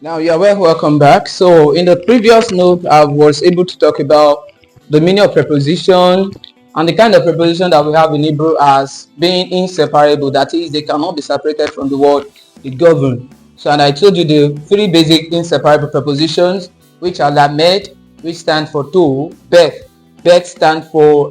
Now, yeah, welcome back. So, in the previous note, I was able to talk about the meaning of preposition and the kind of preposition that we have in Hebrew as being inseparable. That is, they cannot be separated from the word they govern. So, and I told you the three basic inseparable prepositions, which are lamed, which stand for to, beth. Beth stand for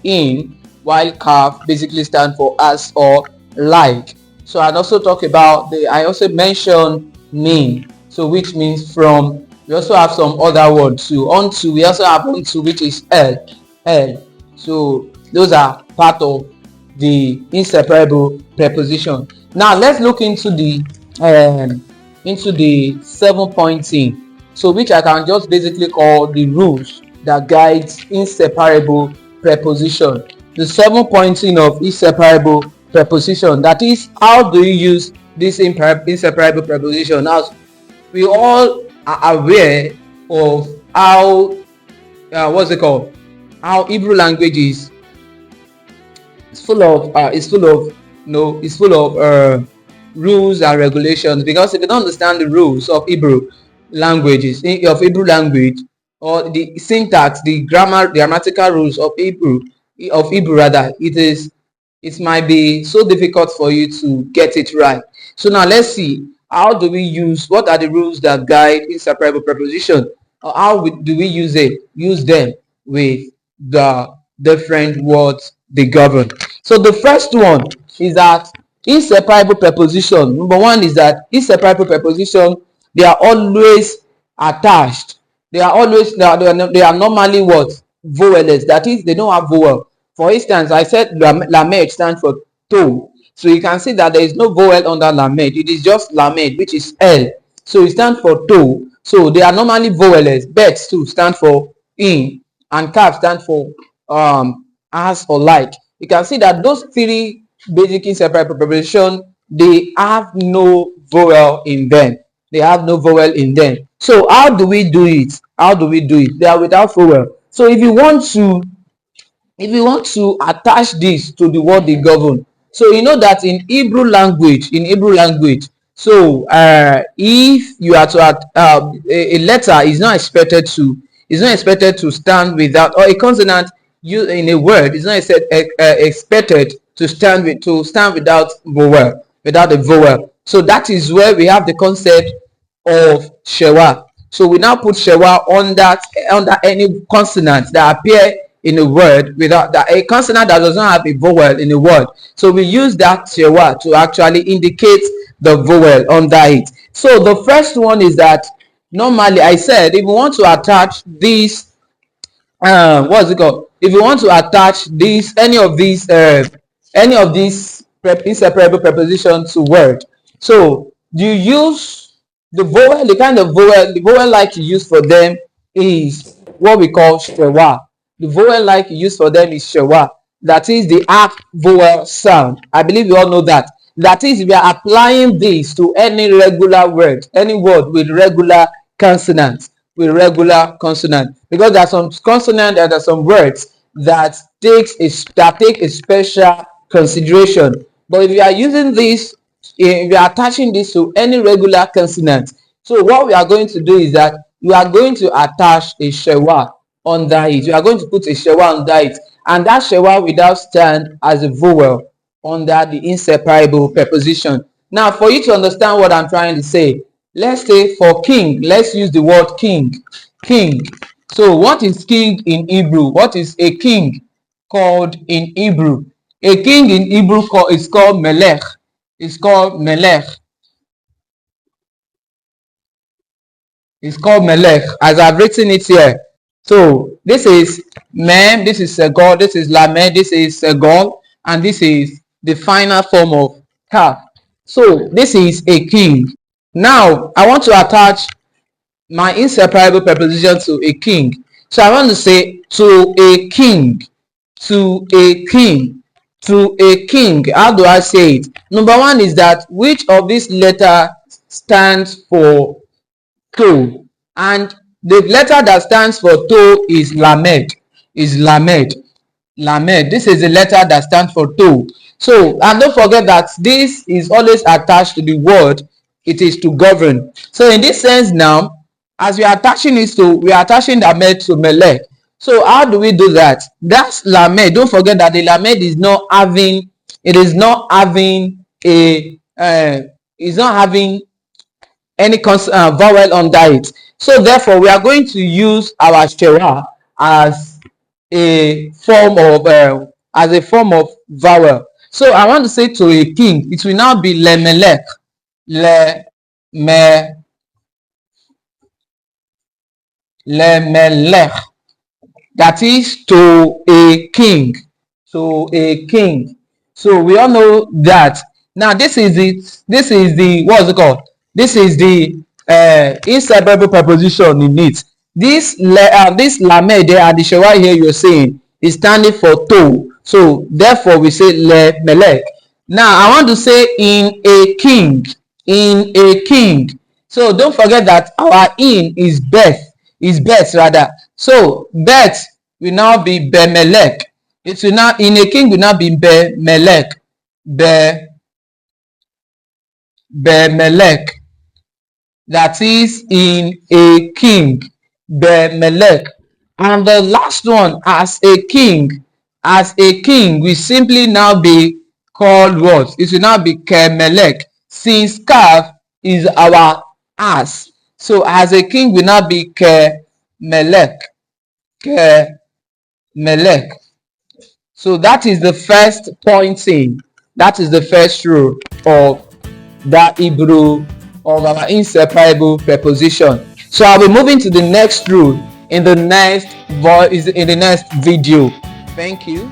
in, while kaf basically stand for as or like. So I also talk about I also mentioned mean, so which means from. We also have some other words too. Unto, we also have unto, which is l. So those are part of the inseparable preposition. Now let's look into the 7 point thing. So which I can just basically call the rules that guides inseparable preposition. The 7 point thing of inseparable preposition, that is, how do you use this inseparable preposition? Now we all are aware of how what's it called, how Hebrew language is full of rules and regulations, because if you don't understand the rules of Hebrew language, or the syntax, the grammatical rules of Hebrew rather, it might be so difficult for you to get it right. So now let's see, what are the rules that guide inseparable preposition, or do we use them with the different words they govern. So the first one is that inseparable preposition. Number one is that inseparable preposition, they are always attached. They are normally what? Vowelless. That is, they don't have vowel. For instance, I said lamed stands for to. So you can see that there is no vowel under lamed. It is just lamed, which is L. So it stands for to. So they are normally vowelless. Bet too stand for in, and kaf stand for as or like. You can see that those three basic inseparable prepositions, they have no vowel in them. So how do we do it? They are without vowel. So if you want to attach this to the word they govern, so you know that in Hebrew language, so if you are to a letter is not expected to stand without, or a consonant used in a word is not expected to stand without a vowel. So that is where we have the concept of shewa. So we now put shewa under any consonant that appear in a word, without that, a consonant that does not have a vowel in a word. So we use that shewa to actually indicate the vowel under it. So the first one is that normally, I said, if we want to attach this, what's it called? If you want to attach any of these inseparable prepositions to word, so you use the vowel. The vowel like you use for them is what we call shewa. The vowel like you use for them is shewa. That is the half vowel sound. I believe you all know that. That is, we are applying this to any regular word, any word with regular consonants, because there are some consonants and there are some words that take a special consideration. But if you are using this, if you are attaching this to any regular consonant, so what we are going to do is that we are going to attach a shewa under it. We are going to put a shewa under it, and that shewa will now stand as a vowel under the inseparable preposition. Now, for you to understand what I'm trying to say, let's say for king, let's use the word king. So what is king in Hebrew? What is a king called in Hebrew? A king in Hebrew is called melech. It's called melech. As I've written it here. So this is mem, this is segol, this is lamed, this is segol, and this is the final form of kaf. So this is a king. Now I want to attach my inseparable preposition to a king. So I want to say to a king. How do I say it? Number one is that which of this letter stands for to, and the letter that stands for to is lamed. This is the letter that stands for to. So, and don't forget that this is always attached to the word It is to govern. So in this sense now, as we are attaching lamed to melech. So how do we do that? That's lamed. Don't forget that the lamed is not having, it is not having a is not having any vowel under it. So therefore, we are going to use our shera as a form of vowel. So I want to say to a king, it will now be lemelech, lemelech. That is to a king, to a king. So we all know that. Now this is it. This is the, what's it called? This is the inseparable preposition in it. This lamed there and the shera here you're saying is standing for to. So therefore we say le melech. Now I want to say in a king, in a king. So don't forget that our in is birth rather. So birth will now be bemelech. It will now, in a king will now be bemelech, bemelech. That is in a king, bemelech. And the last one, as a king will simply now be called what? It will now be kemelech, since kaf is our as. So as a king will now be kemelech, kemelech. So that is the first pointing. That is the first rule of that Hebrew, of our inseparable preposition. So I'll be moving to the next rule in the next video. Thank you.